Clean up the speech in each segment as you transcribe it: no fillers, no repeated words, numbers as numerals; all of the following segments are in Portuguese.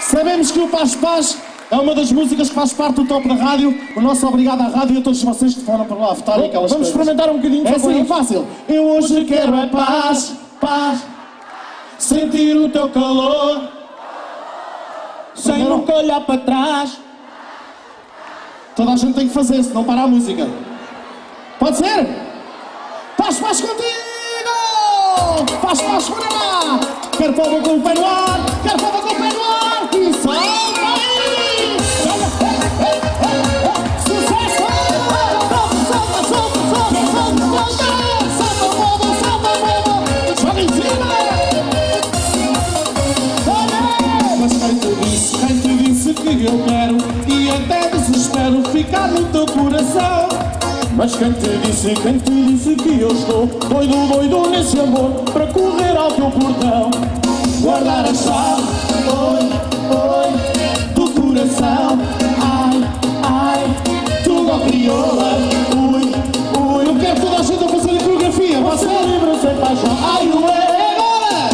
Sabemos que o Paz Paz é uma das músicas que faz parte do top da rádio. O nosso obrigado à rádio e a todos vocês que foram para lá votar e aquelas Vamos coisas. experimentar um bocadinho. É assim, fácil. Eu hoje quero é paz, paz. Sentir o teu calor, Sem nunca olhar para trás. toda a gente tem que fazer, senão para a música. Pode ser? Paz, paz contigo! Paz, paz, bora lá! Quero povo com o pé no ar, quero povo com o pé no ar! E solta aí! Sucesso! Solta, solta, solta, solta, solta, solta! Solta o povo, solta o povo! Joga em cima! Mas quem te disse que eu quero e até desespero ficar no teu coração? Mas quem te disse que eu estou doido, doido nesse amor para correr ao teu portão? Guardar a chave, oi, oi, do coração. Ai, ai, tudo ao crioula. Ui, ui, eu quero toda a gente a fazer a coreografia. Você é livre sem paixão. Ai, ué, agora!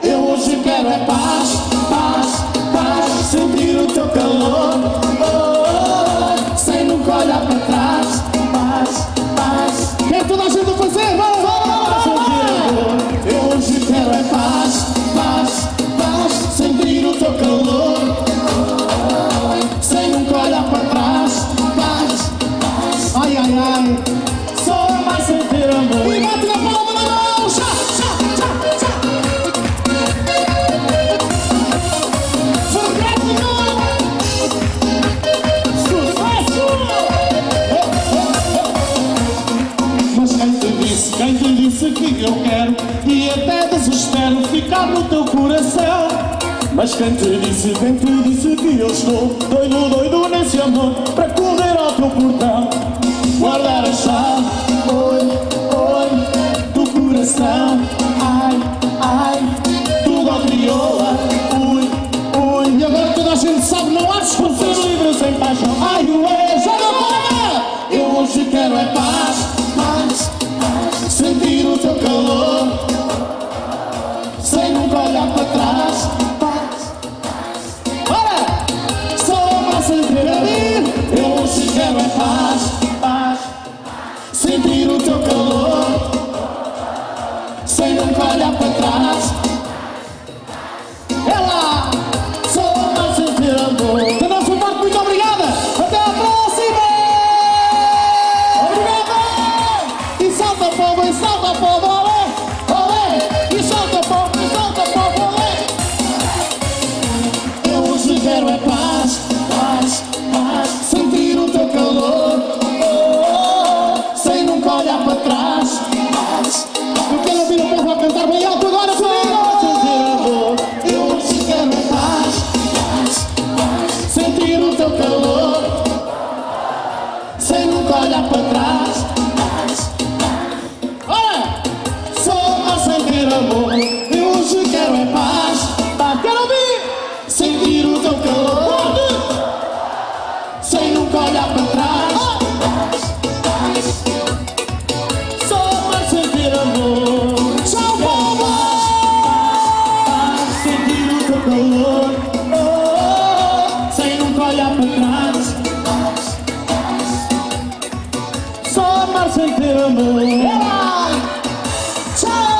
Eu hoje quero é paz, paz, paz. Sentir o teu calor, oh, sem nunca olhar para trás. Paz, paz. Quer toda a gente a fazer? Vamos, vamos, vamos! Eu hoje quero é paz, paz, paz. Sentir o teu calor, oh, sem nunca olhar para trás. Paz, paz. Ai, ai, ai. Só mais sentir amor. E bate na palma da mão. Chá, chá, chá, chá. Frenético. Sucesso! Mas quem te disse que eu quero e até desespero ficar no teu coração? Mas quem te disse que eu estou doido, doido nesse amor para correr ao teu portão? Guardar a chave, oi, oi, do coração. Ai, ai, tudo ao crioula. Ui, ui, e agora toda a gente sabe, não há desculpas. Ser livre sem paixão. Ai, ué, já não para! Eu hoje quero é paz, paz, paz. Sentir o teu calor, sem nunca olhar para trás. Paz, paz. Ora! Só para sentir a vir. Eu hoje quero é paz, paz. Sentir o teu calor, sem nunca olhar para trás. É lá! Só para sentir amor. Da nossa parte, muito obrigada! Até à próxima! Obrigado! E salta povo, e salta povo, olé! Olé! E salta povo, olé! Eu hoje quero é paz, paz, paz. Sentir o teu calor, oh, sem nunca olhar para trás. Paz, paz. Eu quero ouvir o povo a cantar bem alto agora comigo! Eu hoje quero é paz, paz, paz. Sentir o teu calor, sem nunca olhar para trás. Paz, paz. Olha! Só a sentir amor. Eu hoje quero é paz, paz. Quero ouvir! Sentir o teu calor, sem nunca olhar para trás. Paz, paz. Só a sentir amor. Tchau, povo! Sentir o teu calor, oh, sem nunca olhar para trás. Só amar sem ter amor. Tchau!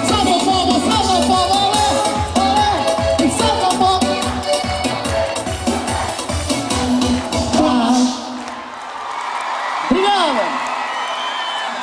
Salva o povo, olé, olé, e salva o povo. Paz. Obrigado!